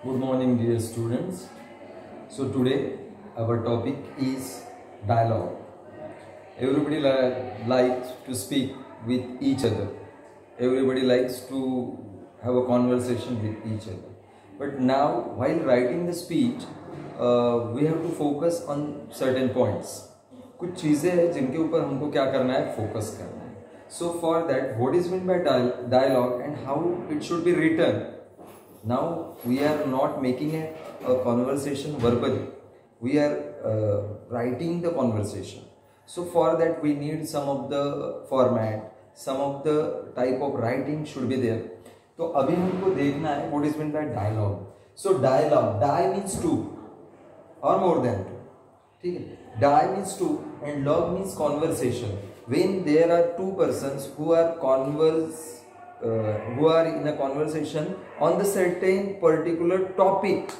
Good morning, dear students. So today our topic is dialogue. Everybody likes to speak with each other. Everybody likes to have a conversation with each other. But now, while writing the speech, we have to focus on certain points. कुछ चीज़ें हैं जिनके ऊपर हमको क्या करना है, focus करना है. So for that, what is meant by dialogue and how it should be written? Now we are not making a conversation verbally. We are writing the conversation. So for that we need some of the format, some of the type of writing should be there. तो अभी हमको देखना है what is meant by dialogue. So dialogue, die means two or more than two. ठीक है. Die means two and log means conversation. When there are two persons who are in a conversation on the certain particular topic,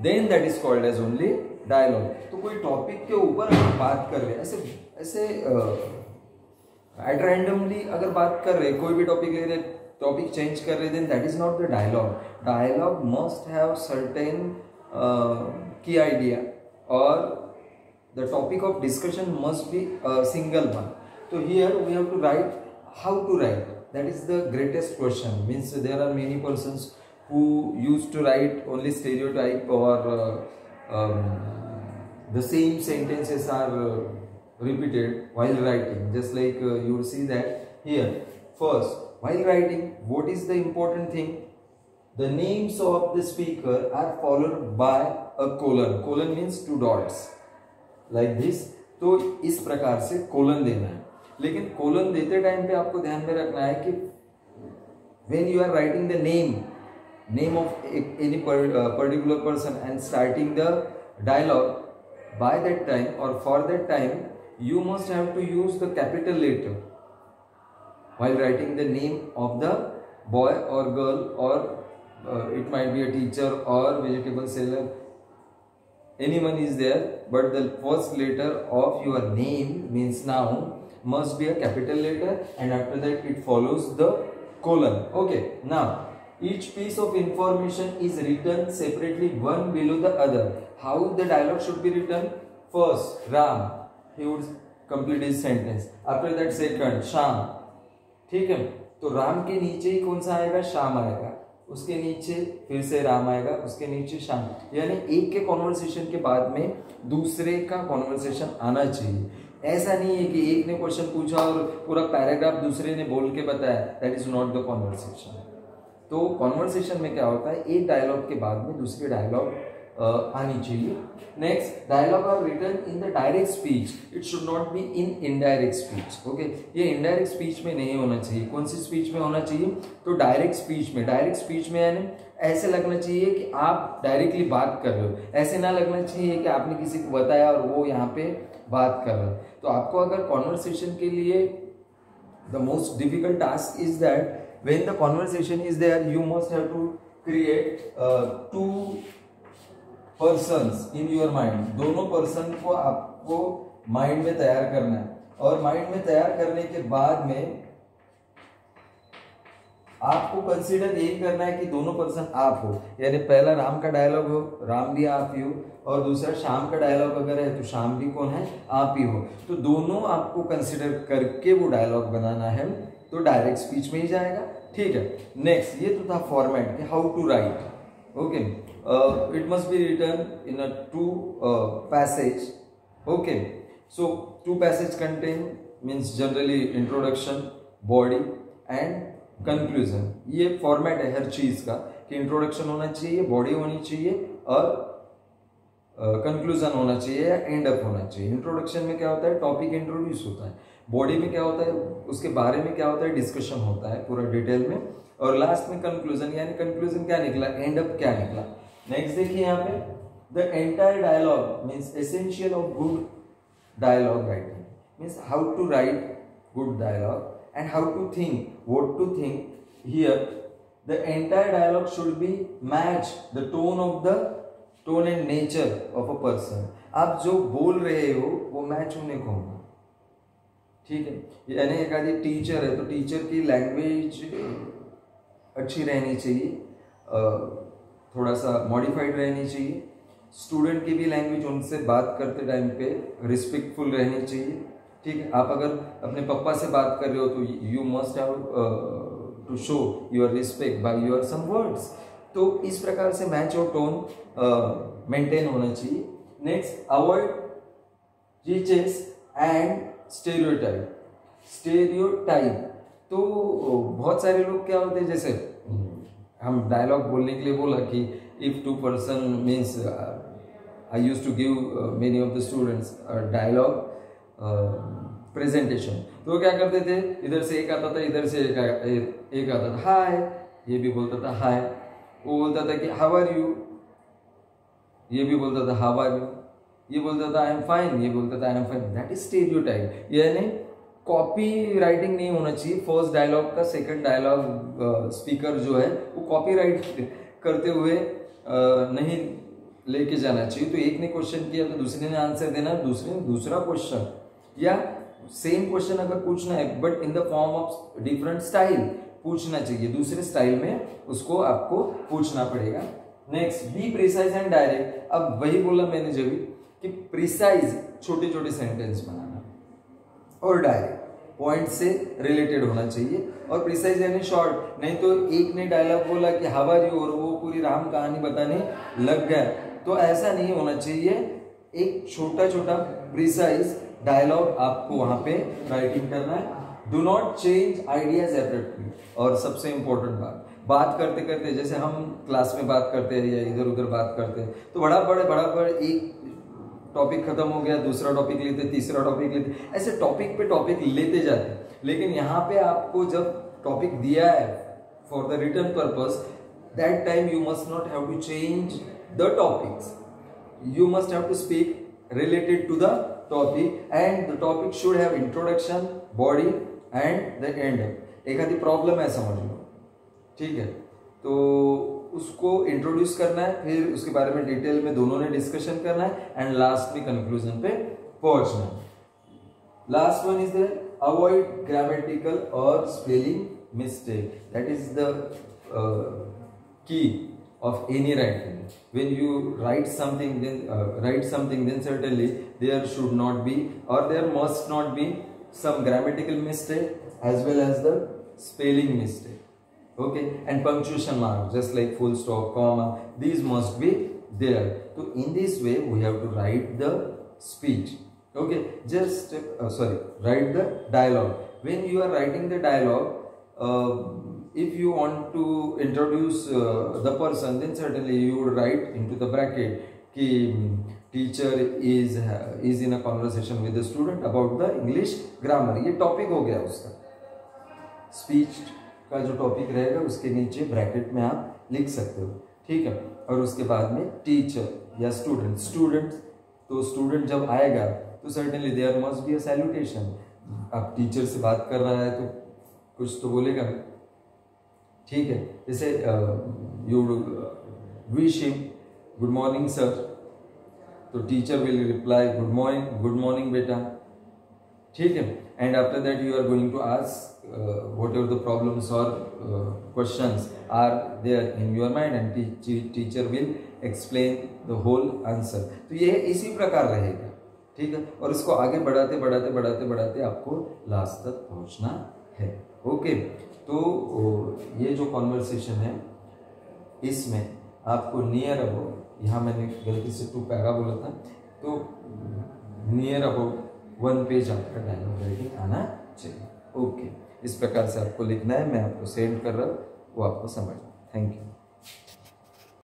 then that is called as only dialogue. तो कोई topic के ऊपर अगर बात कर रहे हैं ऐसे एट रैंडमली अगर बात कर रहे, कोई भी टॉपिक ले रहे, टॉपिक चेंज कर रहे, then that is not the dialogue. Dialogue must have certain key idea or the topic of discussion must be a single one. So here we have to write. How to write? That is the greatest question. Means there are many persons who used to write only stereotype or the same sentences are repeated while writing. Just like you will see that here. First, while writing, what is the important thing? The names of the speaker are followed by a colon. Colon means two dots. Like this. तो इस प्रकार से colon देना है. लेकिन colon देते time पे आपको ध्यान में रखना है कि when you are writing the name of any particular person and starting the dialogue, by that time or for that time you must have to use the capital letter while writing the name of the boy or girl or it might be a teacher or vegetable seller. Anyone is there, but the first letter of your name means noun must be a capital letter and after that it follows the colon. Okay, now each piece of information is written separately one below the other. How the dialogue should be written? First, Ram, he would complete his sentence. After that second, Sham. ठीक है, तो राम के नीचे ही कौन सा आएगा? शाम आएगा. उसके नीचे फिर से राम आएगा, उसके नीचे शाम. यानी एक के कॉन्वर्सेशन के बाद में दूसरे का कॉन्वर्सेशन आना चाहिए. ऐसा नहीं है कि एक ने क्वेश्चन पूछा और पूरा पैराग्राफ दूसरे ने बोल के बताया. That is not the conversation. तो कॉन्वर्सेशन में क्या होता है, एक डायलॉग के बाद में दूसरी डायलॉग आनी चाहिए. Next, dialogue are written in the direct speech. It should not be in indirect speech. Okay, ये इनडायरेक्ट स्पीच में नहीं होना चाहिए. कौन सी स्पीच में होना चाहिए? तो डायरेक्ट स्पीच में. डायरेक्ट स्पीच में यानी ऐसे लगना चाहिए कि आप डायरेक्टली बात कर रहे हो. ऐसे ना लगना चाहिए कि आपने किसी को बताया और वो यहाँ पे बात कर रहा है. तो आपको अगर कॉन्वर्सेशन के लिए the most difficult task is that when the conversation is there you must have to create two persons in your mind. दोनों पर्सन को आपको माइंड में तैयार करना है और माइंड में तैयार करने के बाद में आपको कंसीडर यही करना है कि दोनों पर्सन आप हो. यानी पहला राम का डायलॉग हो, राम भी आप ही हो, और दूसरा शाम का डायलॉग अगर है तो शाम भी कौन है? आप ही हो. तो दोनों आपको कंसीडर करके वो डायलॉग बनाना है. तो डायरेक्ट स्पीच में ही जाएगा. ठीक है. नेक्स्ट, ये तो था फॉर्मेट कि how to write. Okay, it must be written in a two passage. Okay, so two passage content means generally introduction, body and conclusion. ये फॉर्मेट है हर चीज का कि इंट्रोडक्शन होना चाहिए, बॉडी होनी चाहिए और कंक्लूजन होना चाहिए या एंड अप होना चाहिए. इंट्रोडक्शन में क्या होता है? टॉपिक इंट्रोड्यूस होता है. बॉडी में क्या होता है? उसके बारे में क्या होता है? डिस्कशन होता है पूरा डिटेल में. और लास्ट में कंक्लूजन, यानी कंक्लूजन क्या निकला, एंड अप क्या निकला. नेक्स्ट देखिए यहाँ पे, the entire dialogue means essential of good dialogue writing. Means how to write good dialogue and how to think, what to think. Here the entire dialogue should be match the tone and nature of a person. आप जो बोल रहे हो वो match होने को होगा. ठीक है. यानी एक आदि टीचर है तो टीचर की लैंग्वेज अच्छी रहनी चाहिए. थोड़ा सा मॉडिफाइड रहनी चाहिए। स्टूडेंट की भी लैंग्वेज उनसे बात करते टाइम पे रिस्पेक्टफुल रहनी चाहिए। ठीक है, आप अगर अपने पापा से बात कर रहे हो तो you must have to show your respect by your some words. तो इस प्रकार से मैच और टोन मेंटेन होना चाहिए। Next, avoid clichés and stereotype. Stereotype तो बहुत सारे लोग क्या होते हैं, जैसे हम डायलॉग बोलने के लिए बोला कि if two person means I use to give many of the students dialogue presentation. तो वो क्या करते थे, इधर से एक आता था, इधर से एक आता था, हाय, ये भी बोलता था हाय, वो बोलता था कि हाउ आर यू, ये भी बोलता था हाउ आर यू, ये बोलता था आई एम फाइन, ये बोलता था I am fine. That is stereotype. यानी कॉपी राइटिंग नहीं होना चाहिए। फर्स्ट डायलॉग का सेकंड डायलॉग स्पीकर जो है वो कॉपी राइट करते हुए नहीं लेके जाना चाहिए। तो एक ने क्वेश्चन किया तो दूसरे ने आंसर देना, दूसरे ने दूसरा क्वेश्चन, या सेम क्वेश्चन अगर पूछना है but in the form of different style पूछना चाहिए, दूसरे स्टाइल में उसको आपको पूछना पड़ेगा। Next, be precise and direct. अब वही बोला मैंने जब कि प्रिसाइज छोटे छोटे सेंटेंस बनाना और डायरेक्ट पॉइंट से रिलेटेड होना चाहिए, और प्रिसाइज यानी शॉर्ट। नहीं तो एक ने डायलॉग बोला कि हाउ आर यू और वो पूरी राम कहानी बताने लग गया, तो ऐसा नहीं होना चाहिए। एक छोटा छोटा प्रिसाइज डायलॉग आपको वहां पे राइटिंग करना है। Do not change ideas abruptly. और सबसे इंपॉर्टेंट बात करते करते, जैसे हम क्लास में बात करते हैं या इधर उधर बात करते हैं, तो बड़ा एक टॉपिक खत्म हो गया, दूसरा टॉपिक लेते, तीसरा टॉपिक लेते, ऐसे टॉपिक पे टॉपिक लेते जाते। लेकिन यहाँ पे आपको जब टॉपिक दिया है for the written purpose, that time you must not have to change the topics, you must have to speak related to the topic, and the topic should have introduction, body and the end. एखादी problem है समझ लो, ठीक है, तो उसको introduce करना है, फिर उसके बारे में डिटेल में दोनों ने डिस्कशन करना है, एंड लास्ट में कंक्लूजन पे पहुंचना है। Last one is the avoid grammatical और spelling mistake. That is the key of any writing. When you write something, then certainly there should not be, or there must not be, some grammatical mistake as well as the spelling mistake. Okay, and punctuation mark, just like full stop, comma, these must be there. So in this way we have to write the speech. Okay, just write the dialogue. When you are writing the dialogue, if you want to introduce the person, then certainly you would write into the bracket कि teacher is in a conversation with the student about the English grammar. ये topic हो गया उसका, speech का जो topic रहेगा उसके नीचे ब्रैकेट में आप लिख सकते हो, ठीक है। और उसके बाद में टीचर या स्टूडेंट, तो स्टूडेंट जब आएगा तो certainly there must be a salutation. अब टीचर से बात कर रहा है तो कुछ तो बोलेगा, ठीक है। जैसे you wish him good morning sir, तो teacher will reply good morning बेटा, ठीक है। And after that you are going to ask whatever the problems और questions are there in your mind, and teacher will explain the whole answer. तो ये इसी प्रकार रहेगा, ठीक है। और इसको आगे बढ़ाते आपको लास्ट तक पहुंचना है। ओके, तो ये जो कॉन्वर्सेशन है इसमें आपको नियर अबाउट, यहाँ मैंने गलती से 2 पैरा बोला था, तो नियर अबाउट 1 पेज आपका डायलॉग राइटिंग आना चाहिए। ओके, इस प्रकार से आपको लिखना है, मैं आपको सेंड कर रहा हूँ, वो आपको समझना। Thank you.